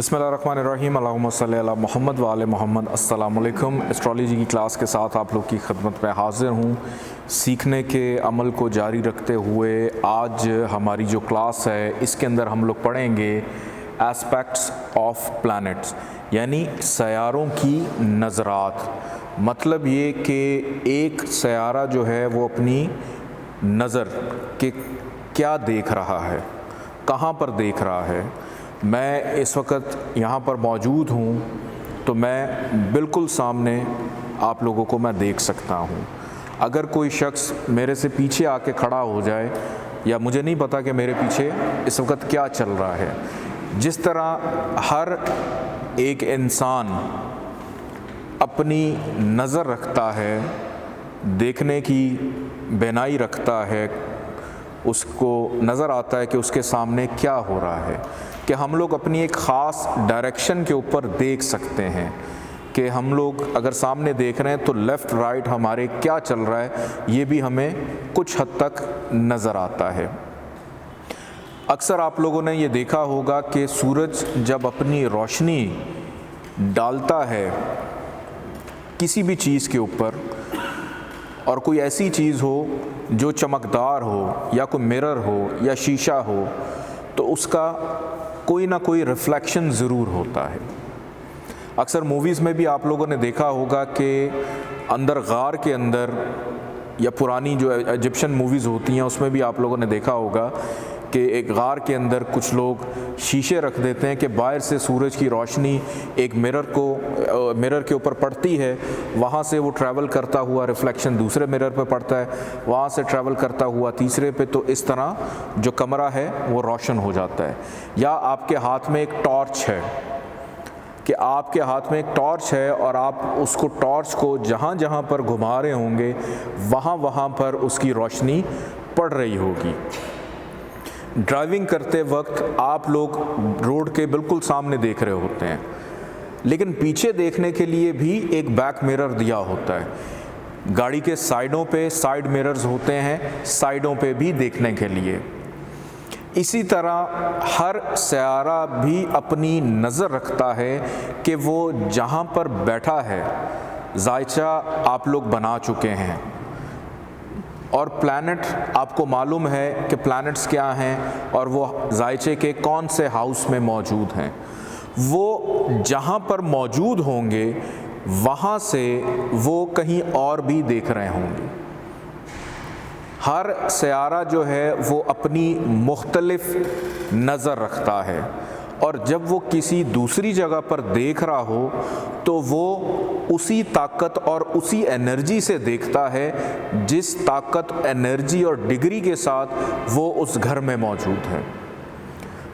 बिस्मिल्लाहिर्रहमानिर्रहीम अल्लाहुम्मा सल्ली अला मोहम्मद व आले मोहम्मद। अस्सलाम वालेकुम। एस्ट्रोलॉजी की क्लास के साथ आप लोग की खिदमत में हाज़िर हूँ। सीखने के अमल को जारी रखते हुए आज हमारी जो क्लास है इसके अंदर हम लोग पढ़ेंगे एस्पेक्ट्स ऑफ प्लैनेट्स, यानी सयारों की नज़रात। मतलब ये कि एक सयारा जो है वो अपनी नज़र के क्या देख रहा है, कहाँ पर देख रहा है। मैं इस वक्त यहाँ पर मौजूद हूँ तो मैं बिल्कुल सामने आप लोगों को मैं देख सकता हूँ। अगर कोई शख्स मेरे से पीछे आके खड़ा हो जाए या मुझे नहीं पता कि मेरे पीछे इस वक्त क्या चल रहा है, जिस तरह हर एक इंसान अपनी नज़र रखता है, देखने की बेनाई रखता है, उसको नज़र आता है कि उसके सामने क्या हो रहा है, कि हम लोग अपनी एक ख़ास डायरेक्शन के ऊपर देख सकते हैं कि हम लोग अगर सामने देख रहे हैं तो लेफ़्ट राइट हमारे क्या चल रहा है, ये भी हमें कुछ हद तक नज़र आता है। अक्सर आप लोगों ने ये देखा होगा कि सूरज जब अपनी रोशनी डालता है किसी भी चीज़ के ऊपर और कोई ऐसी चीज़ हो जो चमकदार हो या कोई मिरर हो या शीशा हो तो उसका कोई ना कोई रिफ्लेक्शन ज़रूर होता है। अक्सर मूवीज़ में भी आप लोगों ने देखा होगा कि अंदर गार के अंदर या पुरानी जो इजिप्शियन मूवीज़ होती हैं उसमें भी आप लोगों ने देखा होगा कि एक गार के अंदर कुछ लोग शीशे रख देते हैं कि बाहर से सूरज की रोशनी एक मिरर के ऊपर पड़ती है, वहाँ से वो ट्रैवल करता हुआ रिफ्लेक्शन दूसरे मिरर पे पड़ता है, वहाँ से ट्रैवल करता हुआ तीसरे पे, तो इस तरह जो कमरा है वो रोशन हो जाता है। या आपके हाथ में एक टॉर्च है कि आपके हाथ में एक टॉर्च है और आप उसको टॉर्च को जहाँ जहाँ पर घुमा रहे होंगे वहाँ पर उसकी रोशनी पड़ रही होगी। ड्राइविंग करते वक्त आप लोग रोड के बिल्कुल सामने देख रहे होते हैं, लेकिन पीछे देखने के लिए भी एक बैक मिरर दिया होता है। गाड़ी के साइडों पे साइड मिरर्स होते हैं, साइडों पे भी देखने के लिए। इसी तरह हर सयारा भी अपनी नज़र रखता है कि वो जहाँ पर बैठा है, जायचा आप लोग बना चुके हैं और प्लैनेट आपको मालूम है कि प्लैनेट्स क्या हैं और वो जायचे के कौन से हाउस में मौजूद हैं। वो जहाँ पर मौजूद होंगे वहाँ से वो कहीं और भी देख रहे होंगे। हर सयारा जो है वो अपनी मुख्तलिफ नज़र रखता है और जब वो किसी दूसरी जगह पर देख रहा हो तो वो उसी ताकत और उसी एनर्जी से देखता है जिस ताकत, एनर्जी और डिग्री के साथ वो उस घर में मौजूद है।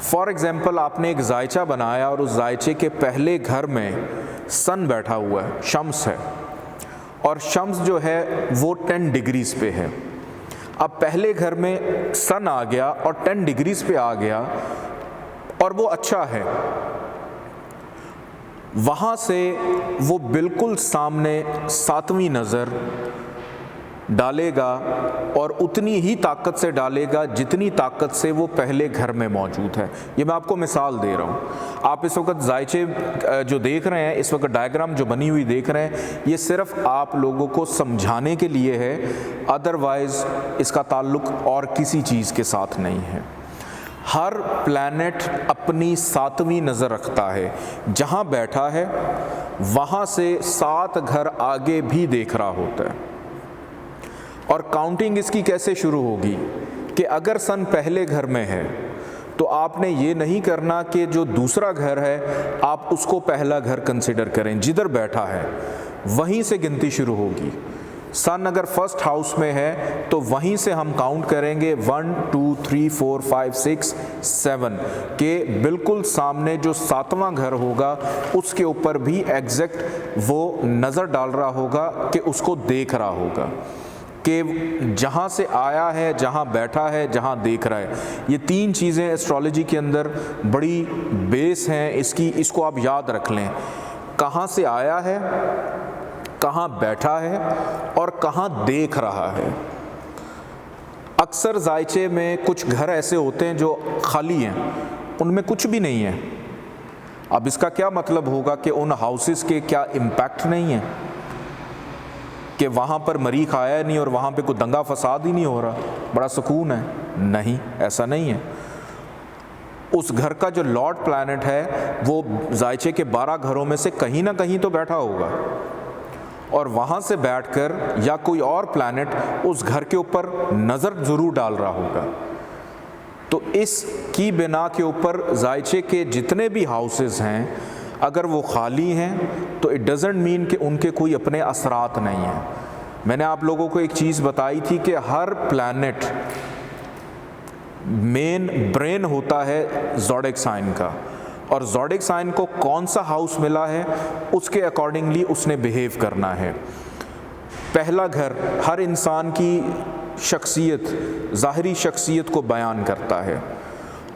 फॉर एग्ज़ाम्पल, आपने एक जायचा बनाया और उस जायचे के पहले घर में सन बैठा हुआ है, शम्स है, और शम्स जो है वो 10 डिग्रीज़ पे है। अब पहले घर में सन आ गया और 10 डिग्रीज़ पे आ गया और वो अच्छा है। वहाँ से वो बिल्कुल सामने 7वीं नज़र डालेगा और उतनी ही ताकत से डालेगा जितनी ताकत से वो पहले घर में मौजूद है। ये मैं आपको मिसाल दे रहा हूँ। आप इस वक्त जायचे जो देख रहे हैं, इस वक्त डायग्राम जो बनी हुई देख रहे हैं, ये सिर्फ आप लोगों को समझाने के लिए है, अदरवाइज़ इसका ताल्लुक़ और किसी चीज़ के साथ नहीं है। हर प्लैनेट अपनी 7वीं नज़र रखता है, जहाँ बैठा है वहाँ से 7 घर आगे भी देख रहा होता है। और काउंटिंग इसकी कैसे शुरू होगी कि अगर सन पहले घर में है तो आपने ये नहीं करना कि जो दूसरा घर है आप उसको पहला घर कंसिडर करें, जिधर बैठा है वहीं से गिनती शुरू होगी। सन अगर फर्स्ट हाउस में है तो वहीं से हम काउंट करेंगे 1 2 3 4 5 6 7 के बिल्कुल सामने जो 7वां घर होगा उसके ऊपर भी एग्जैक्ट वो नज़र डाल रहा होगा कि उसको देख रहा होगा कि जहाँ से आया है, जहाँ बैठा है, जहाँ देख रहा है। ये 3 चीज़ें एस्ट्रोलॉजी के अंदर बड़ी बेस हैं इसको आप याद रख लें। कहाँ से आया है, कहाँ बैठा है और कहाँ देख रहा है। अक्सर जायचे में कुछ घर ऐसे होते हैं जो खाली हैं, उनमें कुछ भी नहीं है, अब इसका क्या मतलब होगा कि उन हाउसेस के क्या इम्पैक्ट नहीं है, कि वहाँ पर मरीख आया नहीं और वहाँ पे कोई दंगा फसाद ही नहीं हो रहा, बड़ा सुकून है? नहीं, ऐसा नहीं है। उस घर का जो लॉर्ड प्लैनेट है वो जायचे के 12 घरों में से कहीं ना कहीं तो बैठा होगा, और वहाँ से बैठकर या कोई और प्लैनेट उस घर के ऊपर नज़र ज़रूर डाल रहा होगा। तो इसकी बिना के ऊपर जायचे के जितने भी हाउसेस हैं, अगर वो खाली हैं तो इट डज़ंट मीन कि उनके कोई अपने असरात नहीं हैं। मैंने आप लोगों को एक चीज़ बताई थी कि हर प्लैनेट मेन ब्रेन होता है ज़ोडिक साइन का, और ज़ोडिक साइन को कौन सा हाउस मिला है उसके अकॉर्डिंगली उसने बिहेव करना है। पहला घर हर इंसान की शख्सियत, ज़ाहरी शख्सियत को बयान करता है,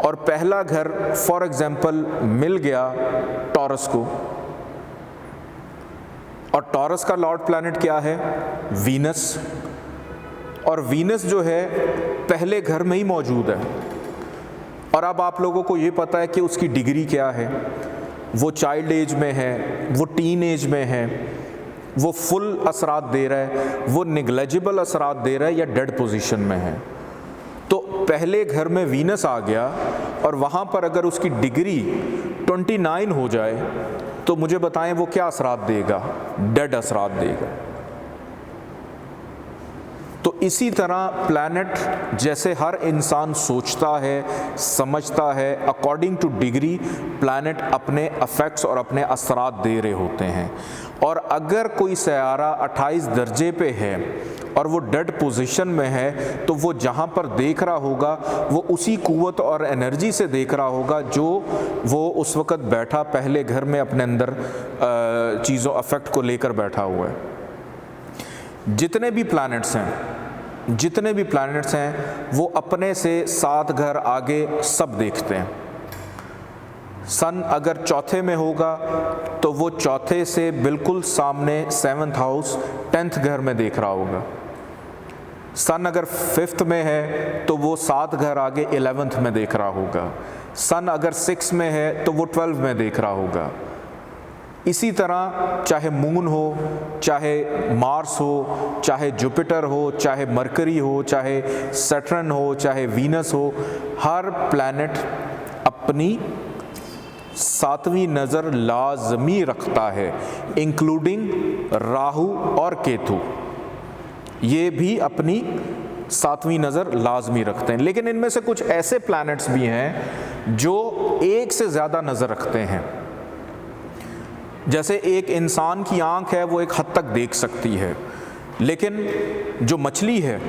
और पहला घर फॉर एग्ज़ाम्पल मिल गया टॉरस को, और टॉरस का लॉर्ड प्लैनेट क्या है? वीनस, और वीनस जो है पहले घर में ही मौजूद है। और अब आप लोगों को ये पता है कि उसकी डिग्री क्या है, वो चाइल्ड एज में है, वो टीन एज में है, वो फुल असरात दे रहा है, वो निग्लेजिबल असरात दे रहा है, या डेड पोजीशन में है। तो पहले घर में वीनस आ गया, और वहाँ पर अगर उसकी डिग्री 29 हो जाए तो मुझे बताएं वो क्या असरात देगा? डेड असरात देगा। तो इसी तरह प्लैनेट जैसे हर इंसान सोचता है, समझता है, अकॉर्डिंग टू डिग्री प्लैनेट अपने अफेक्ट्स और अपने असरात दे रहे होते हैं। और अगर कोई सयारा 28 दर्जे पे है और वो डेड पोजीशन में है, तो वो जहाँ पर देख रहा होगा वो उसी कुव्वत और एनर्जी से देख रहा होगा जो वो उस वक़्त बैठा पहले घर में अपने अंदर चीज़ों अफेक्ट को लेकर बैठा हुआ है। जितने भी प्लैनेट्स हैं वो अपने से 7 घर आगे सब देखते हैं। सन अगर चौथे में होगा तो वो चौथे से बिल्कुल सामने 7th हाउस 10th घर में देख रहा होगा। सन अगर 5th में है तो वो 7 घर आगे 11th में देख रहा होगा। सन अगर 6 में है तो वो 12 में देख रहा होगा। इसी तरह चाहे मून हो, चाहे मार्स हो, चाहे जुपिटर हो, चाहे मरकरी हो, चाहे सैटर्न हो, चाहे वीनस हो, हर प्लैनेट अपनी 7वीं नज़र लाजमी रखता है, इंक्लूडिंग राहु और केतु। ये भी अपनी 7वीं नज़र लाजमी रखते हैं। लेकिन इनमें से कुछ ऐसे प्लैनेट्स भी हैं जो एक से ज़्यादा नज़र रखते हैं। जैसे एक इंसान की आंख है वो एक हद तक देख सकती है, लेकिन जो मछली है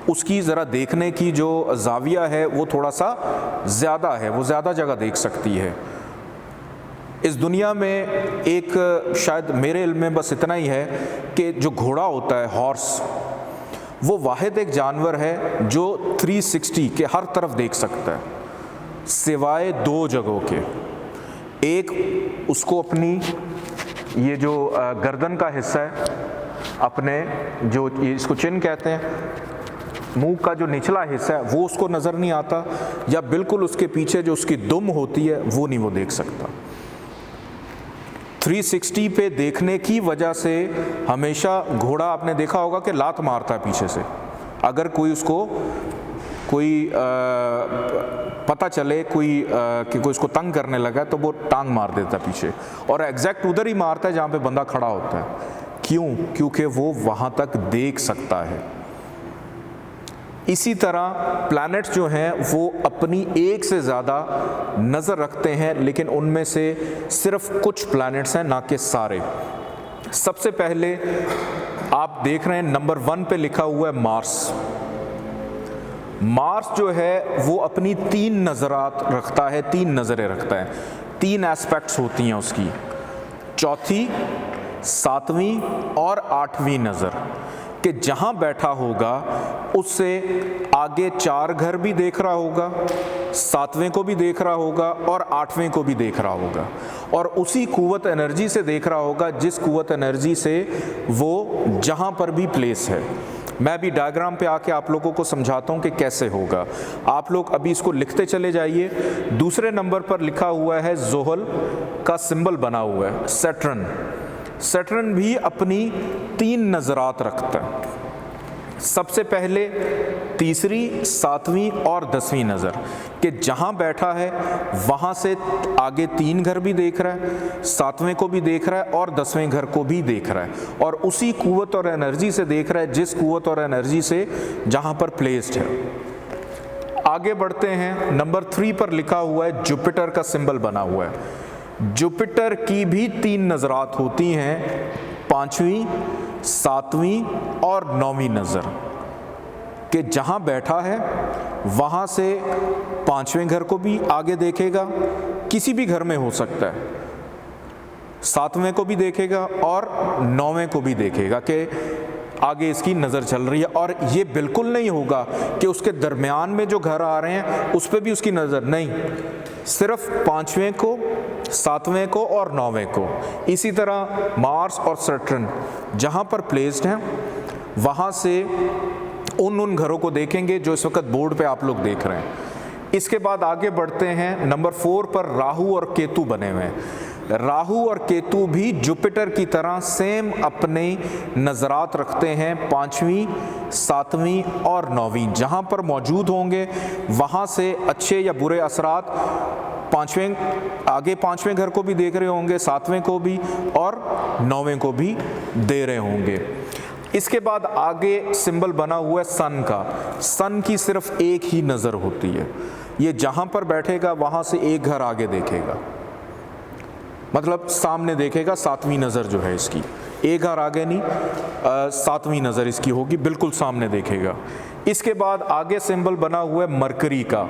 उसकी ज़रा देखने की जो ज़ाविया है वो थोड़ा सा ज़्यादा है, वो ज़्यादा जगह देख सकती है। इस दुनिया में एक शायद मेरे इल्म में बस इतना ही है कि जो घोड़ा होता है, हॉर्स, वो वाहिद एक जानवर है जो 360 के हर तरफ देख सकता है, सिवाय 2 जगहों के। एक उसको अपनी ये जो गर्दन का हिस्सा है, अपने जो इसको चिन कहते हैं, मुंह का जो निचला हिस्सा है वो उसको नज़र नहीं आता, या बिल्कुल उसके पीछे जो उसकी दुम होती है वो नहीं वो देख सकता। 360 पे देखने की वजह से हमेशा घोड़ा आपने देखा होगा कि लात मारता है पीछे से। अगर कोई उसको पता चले कि कोई उसको तंग करने लगा तो वो टांग मार देता है पीछे, और एग्जैक्ट उधर ही मारता है जहाँ पे बंदा खड़ा होता है। क्यों? क्योंकि वो वहाँ तक देख सकता है। इसी तरह प्लैनेट्स जो हैं वो अपनी एक से ज़्यादा नज़र रखते हैं, लेकिन उनमें से सिर्फ कुछ प्लैनेट्स हैं, ना कि सारे। सबसे पहले आप देख रहे हैं नंबर 1 पे लिखा हुआ है मार्स। मार्स जो है वो अपनी 3 नज़रात रखता है, 3 नज़रें रखता है, 3 एस्पेक्ट्स होती हैं उसकी, चौथी, 7वीं और 8वीं नज़र, कि जहाँ बैठा होगा उससे आगे 4 घर भी देख रहा होगा, 7वें को भी देख रहा होगा और 8वें को भी देख रहा होगा, और उसी कुव्वत एनर्जी से देख रहा होगा जिस कुव्वत एनर्जी से वो जहाँ पर भी प्लेस है। मैं भी डायग्राम पे आके आप लोगों को समझाता हूँ कि कैसे होगा। आप लोग अभी इसको लिखते चले जाइए। दूसरे नंबर पर लिखा हुआ है ज़ुहल का सिंबल बना हुआ है सैटर्न। सैटर्न भी अपनी 3 नज़रात रखता है। सबसे पहले तीसरी, 7वीं और 10वीं नज़र कि जहाँ बैठा है वहाँ से आगे 3 घर भी देख रहा है, 7वें को भी देख रहा है और 10वें घर को भी देख रहा है, और उसी कुव्वत और एनर्जी से देख रहा है जिस कुव्वत और एनर्जी से जहाँ पर प्लेस्ड है। आगे बढ़ते हैं। नंबर 3 पर लिखा हुआ है जुपिटर का सिंबल बना हुआ है। जुपिटर की भी 3 नज़रात होती हैं, 5वीं, 7वीं और 9वीं नज़र कि जहाँ बैठा है वहाँ से 5वें घर को भी आगे देखेगा, किसी भी घर में हो सकता है, 7वें को भी देखेगा और 9वें को भी देखेगा कि आगे इसकी नज़र चल रही है। और ये बिल्कुल नहीं होगा कि उसके दरमियान में जो घर आ रहे हैं उस पर भी उसकी नज़र नहीं, सिर्फ 5वें को, 7वें को और 9वें को। इसी तरह मार्स और सैटर्न जहाँ पर प्लेस्ड हैं वहाँ से उन घरों को देखेंगे जो इस वक्त बोर्ड पे आप लोग देख रहे हैं। इसके बाद आगे बढ़ते हैं। नंबर 4 पर राहु और केतु बने हुए हैं। राहु और केतु भी जुपिटर की तरह सेम अपने नज़रात रखते हैं, 5वीं, 7वीं और 9वीं। जहाँ पर मौजूद होंगे वहाँ से अच्छे या बुरे असरात 5वें घर को भी देख रहे होंगे, 7वें को भी और 9वें को भी दे रहे होंगे। इसके बाद आगे सिंबल बना हुआ है सन का। सन की सिर्फ एक ही नज़र होती है। ये जहाँ पर बैठेगा वहाँ से एक घर आगे देखेगा, मतलब सामने देखेगा। 7वीं नज़र जो है इसकी, एक घर आगे नहीं, 7वीं नज़र इसकी होगी, बिल्कुल सामने देखेगा। इसके बाद आगे सिंबल बना हुआ है मरकरी का।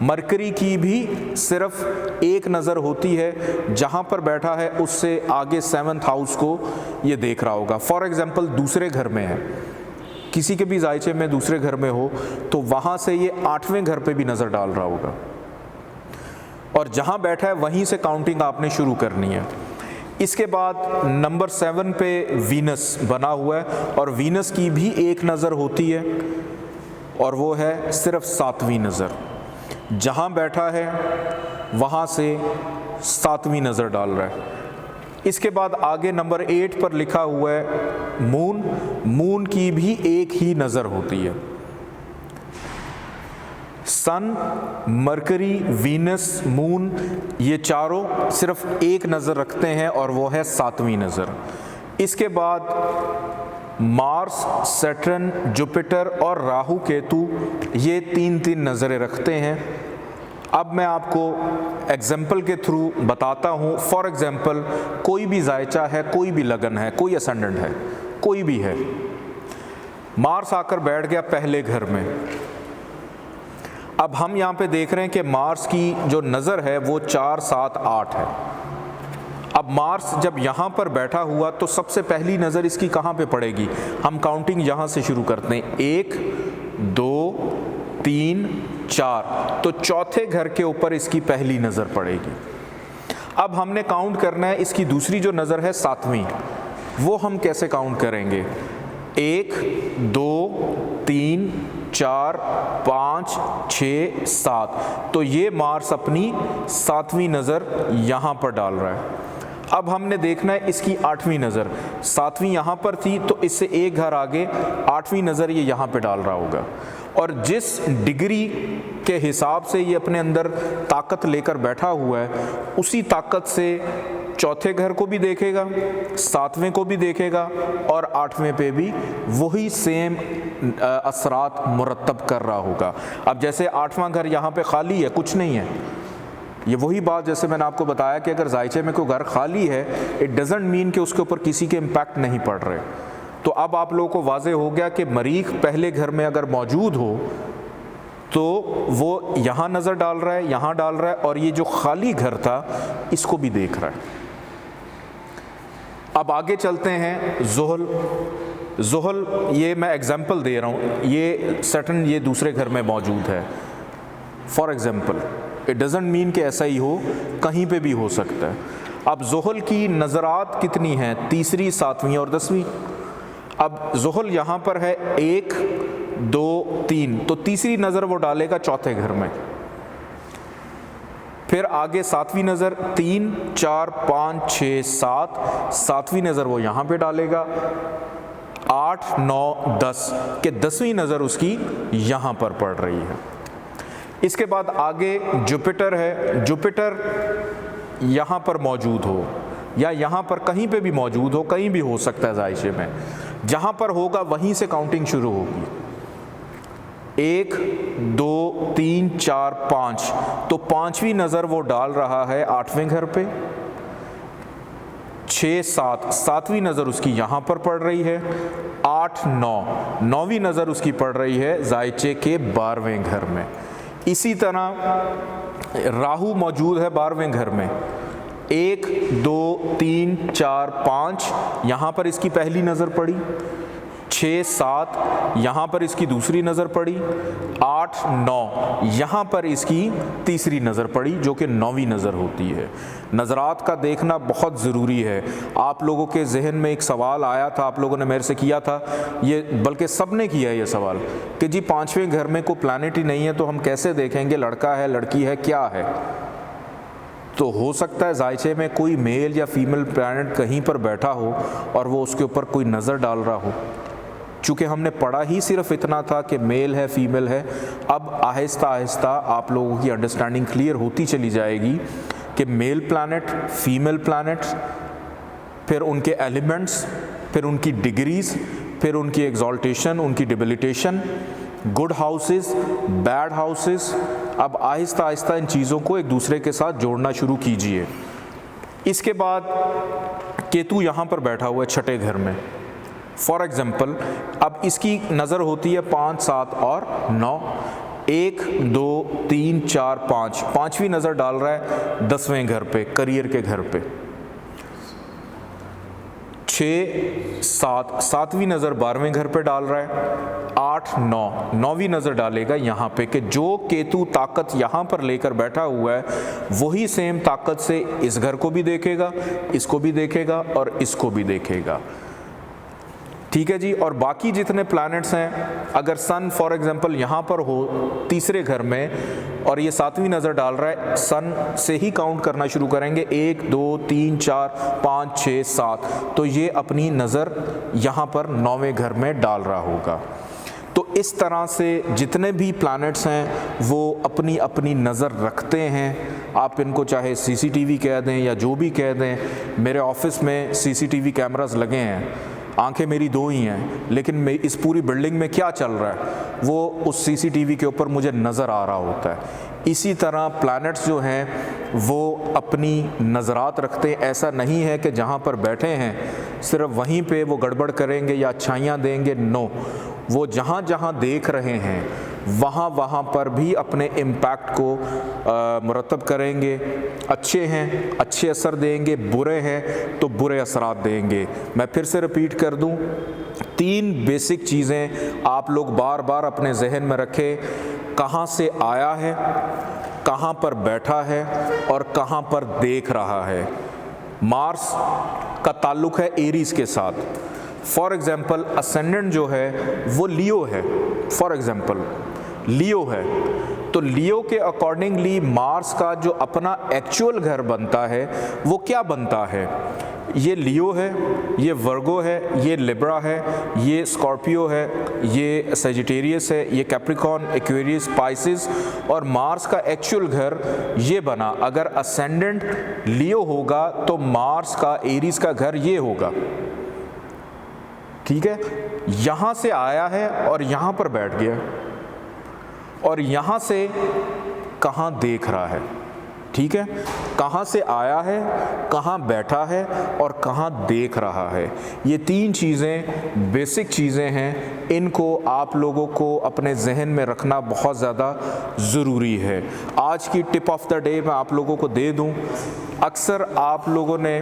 मरकरी की भी सिर्फ एक नज़र होती है, जहाँ पर बैठा है उससे आगे 7th हाउस को ये देख रहा होगा। फॉर एग्ज़ाम्पल दूसरे घर में है, किसी के भी जायचे में दूसरे घर में हो तो वहाँ से ये 8वें घर पे भी नज़र डाल रहा होगा, और जहाँ बैठा है वहीं से काउंटिंग आपने शुरू करनी है। इसके बाद नंबर 7 पे वीनस बना हुआ है, और वीनस की भी एक नज़र होती है और वो है सिर्फ 7वीं नज़र। जहाँ बैठा है वहाँ से 7वीं नज़र डाल रहा है। इसके बाद आगे नंबर 8 पर लिखा हुआ है मून। मून की भी एक ही नज़र होती है। सन, मरकरी, वीनस, मून ये चारों सिर्फ एक नज़र रखते हैं और वो है 7वीं नज़र। इसके बाद मार्स, सैटर्न, जुपिटर और राहु केतु ये 3 नज़रें रखते हैं। अब मैं आपको एग्जाम्पल के थ्रू बताता हूँ। फॉर एग्जाम्पल कोई भी जायचा है, कोई भी लगन है, कोई असेंडेंट है, कोई भी है, मार्स आकर बैठ गया पहले घर में। अब हम यहाँ पे देख रहे हैं कि मार्स की जो नज़र है वो 4, 7, 8 है। अब मार्स जब यहाँ पर बैठा हुआ तो सबसे पहली नज़र इसकी कहाँ पे पड़ेगी? हम काउंटिंग यहाँ से शुरू करते हैं, 1, 2, 3, 4, तो चौथे घर के ऊपर इसकी पहली नज़र पड़ेगी। अब हमने काउंट करना है इसकी दूसरी जो नज़र है 7वीं, वो हम कैसे काउंट करेंगे? 1, 2, 3, 4, 5, 6, 7, तो ये मार्स अपनी 7वीं नज़र यहाँ पर डाल रहा है। अब हमने देखना है इसकी 8वीं नज़र, 7वीं यहाँ पर थी तो इससे एक घर आगे 8वीं नज़र ये यहाँ पे डाल रहा होगा, और जिस डिग्री के हिसाब से ये अपने अंदर ताकत लेकर बैठा हुआ है उसी ताकत से चौथे घर को भी देखेगा, 7वें को भी देखेगा और 8वें पे भी वही सेम असरात मुरतब कर रहा होगा। अब जैसे 8वां घर यहाँ पे खाली है, कुछ नहीं है, ये वही बात जैसे मैंने आपको बताया कि अगर जायचे में कोई घर खाली है इट डज़ंट मीन कि उसके ऊपर किसी के इम्पैक्ट नहीं पड़ रहे। तो अब आप लोगों को वाज़े हो गया कि मरीख पहले घर में अगर मौजूद हो तो वो यहाँ नज़र डाल रहा है, यहाँ डाल रहा है, और ये जो खाली घर था इसको भी देख रहा है। अब आगे चलते हैं ज़ुहल। ज़ुहल ये मैं एग्जांपल दे रहा हूँ, ये सैटर्न ये दूसरे घर में मौजूद है for example, it doesn't mean कि ऐसा ही हो, कहीं पे भी हो सकता है। अब ज़ुहल की नज़रात कितनी हैं? तीसरी, 7वीं और 10वीं। अब ज़ुहल यहाँ पर है 1 2 3, तो तीसरी नज़र वो डालेगा चौथे घर में। फिर आगे सातवीं नज़र 3 4 5 6 7, सातवीं नज़र वो यहाँ पे डालेगा। 8 9 10 के 10वीं नज़र उसकी यहाँ पर पड़ रही है। इसके बाद आगे जुपिटर है, जुपिटर यहाँ पर मौजूद हो या यहाँ पर कहीं पे भी मौजूद हो, कहीं भी हो सकता है जायशे में, जहाँ पर होगा वहीं से काउंटिंग शुरू होगी। 1 2 3 4 5, तो 5वीं नज़र वो डाल रहा है 8वें घर पे। 6 7, 7वीं नज़र उसकी यहाँ पर पड़ रही है। 8 9, 9वीं नज़र उसकी पड़ रही है जायचे के 12वें घर में। इसी तरह राहु मौजूद है 12वें घर में। 1 2 3 4 5, यहाँ पर इसकी पहली नज़र पड़ी। 6 7, यहाँ पर इसकी दूसरी नज़र पड़ी। 8 9, यहाँ पर इसकी तीसरी नज़र पड़ी, जो कि 9वीं नज़र होती है। नज़रात का देखना बहुत ज़रूरी है। आप लोगों के जहन में एक सवाल आया था, आप लोगों ने मेरे से किया था ये, बल्कि सब ने किया ये सवाल कि जी 5वें घर में कोई प्लैनेट ही नहीं है तो हम कैसे देखेंगे, लड़का है लड़की है क्या है। तो हो सकता है जायचे में कोई मेल या फीमेल प्लैनेट कहीं पर बैठा हो और वो उसके ऊपर कोई नज़र डाल रहा हो। चूँकि हमने पढ़ा ही सिर्फ इतना था कि मेल है फीमेल है, अब आहिस्ता आहिस्ता आप लोगों की अंडरस्टैंडिंग क्लियर होती चली जाएगी कि मेल प्लैनेट, फीमेल प्लैनेट, फिर उनके एलिमेंट्स, फिर उनकी डिग्रीज़, फिर उनकी एग्जॉल्टेशन, उनकी डिबिलिटेशन, गुड हाउसेस, बैड हाउसेस। अब आहिस्ता आहिस्ता इन चीज़ों को एक दूसरे के साथ जोड़ना शुरू कीजिए। इसके बाद केतु यहाँ पर बैठा हुआ है 6ठे घर में। फॉर एग्ज़ाम्पल अब इसकी नज़र होती है 5 7 और 9। 1 2 3 4 5, 5वीं नज़र डाल रहा है 10वें घर पे, करियर के घर पे। 6 7, 7वीं नज़र 12वें घर पे डाल रहा है। 8 9, 9वीं नज़र डालेगा यहाँ पे कि जो केतु ताकत यहाँ पर लेकर बैठा हुआ है वही सेम ताकत से इस घर को भी देखेगा, इसको भी देखेगा और इसको भी देखेगा। ठीक है जी। और बाकी जितने प्लैनेट्स हैं, अगर सन फॉर एग्जांपल यहाँ पर हो तीसरे घर में और ये 7वीं नज़र डाल रहा है, सन से ही काउंट करना शुरू करेंगे। 1 2 3 4 5 6 7, तो ये अपनी नज़र यहाँ पर 9वें घर में डाल रहा होगा। तो इस तरह से जितने भी प्लैनेट्स हैं वो अपनी अपनी नज़र रखते हैं। आप इनको चाहे CCTV कह दें या जो भी कह दें। मेरे ऑफिस में CCTV कैमरास लगे हैं, आंखें मेरी 2 ही हैं, लेकिन इस पूरी बिल्डिंग में क्या चल रहा है वो उस CCTV के ऊपर मुझे नज़र आ रहा होता है। इसी तरह प्लैनेट्स जो हैं वो अपनी नज़रात रखते हैं। ऐसा नहीं है कि जहाँ पर बैठे हैं सिर्फ वहीं पे वो गड़बड़ करेंगे या अच्छाइयाँ देंगे, नो, वो जहाँ जहाँ देख रहे हैं वहाँ वहाँ पर भी अपने इम्पैक्ट को मुरतब करेंगे। अच्छे हैं अच्छे असर देंगे, बुरे हैं तो बुरे असरात देंगे। मैं फिर से रिपीट कर दूं, 3 बेसिक चीज़ें आप लोग बार बार अपने जहन में रखें। कहाँ से आया है, कहाँ पर बैठा है और कहाँ पर देख रहा है। मार्स का ताल्लुक़ है एरीज़ के साथ। फॉर एग्ज़ाम्पल असेंडेंट जो है वो लियो है, फॉर एग्ज़ाम्पल लियो है, तो लियो के अकॉर्डिंगली मार्स का जो अपना एक्चुअल घर बनता है वो क्या बनता है। ये लियो है, ये वर्गो है, ये लिब्रा है, ये स्कॉर्पियो है, ये सेजिटेरियस है, ये कैप्रिकॉर्न, एक्वेरियस, पाइसिस, और मार्स का एक्चुअल घर ये बना। अगर असेंडेंट लियो होगा तो मार्स का एरीज का घर ये होगा। ठीक है, यहाँ से आया है और यहाँ पर बैठ गया और यहाँ से कहाँ देख रहा है। ठीक है, कहाँ से आया है, कहाँ बैठा है और कहाँ देख रहा है। ये 3 चीज़ें बेसिक चीज़ें हैं, इनको आप लोगों को अपने जहन में रखना बहुत ज़्यादा ज़रूरी है। आज की टिप ऑफ द डे मैं आप लोगों को दे दूं। अक्सर आप लोगों ने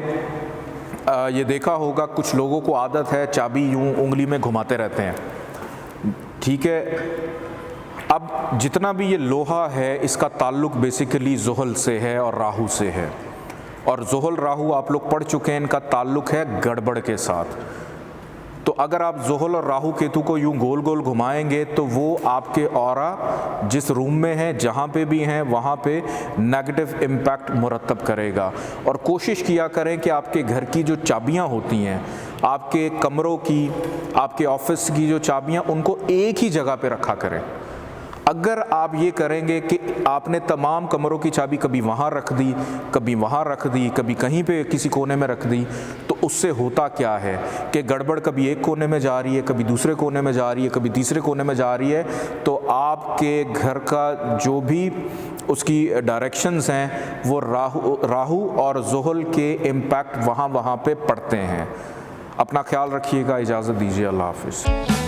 ये देखा होगा, कुछ लोगों को आदत है चाबी यूं उंगली में घुमाते रहते हैं। ठीक है, अब जितना भी ये लोहा है इसका ताल्लुक़ बेसिकली ज़ुहल से है और राहु से है, और ज़ुहल राहु आप लोग पढ़ चुके हैं, इनका ताल्लुक़ है गड़बड़ के साथ। तो अगर आप ज़ुहल और राहु केतु को यूं गोल गोल घुमाएंगे तो वो आपके ऑरा जिस रूम में है, जहाँ पे भी हैं, वहाँ पे नेगेटिव इम्पैक्ट मुरतब करेगा। और कोशिश किया करें कि आपके घर की जो चाबियाँ होती हैं, आपके कमरों की, आपके ऑफिस की जो चाबियाँ, उनको एक ही जगह पे रखा करें। अगर आप ये करेंगे कि आपने तमाम कमरों की चाबी कभी वहाँ रख दी, कभी वहाँ रख दी, कभी कहीं पे किसी कोने में रख दी, तो उससे होता क्या है कि गड़बड़ कभी एक कोने में जा रही है, कभी दूसरे कोने में जा रही है, कभी तीसरे कोने में जा रही है, तो आपके घर का जो भी उसकी डायरेक्शंस हैं वो राहु और ज़ुहल के इम्पैक्ट वहाँ पे पड़ते हैं। अपना ख्याल रखिएगा, इजाज़त दीजिए, अल्लाह हाफ़िज़।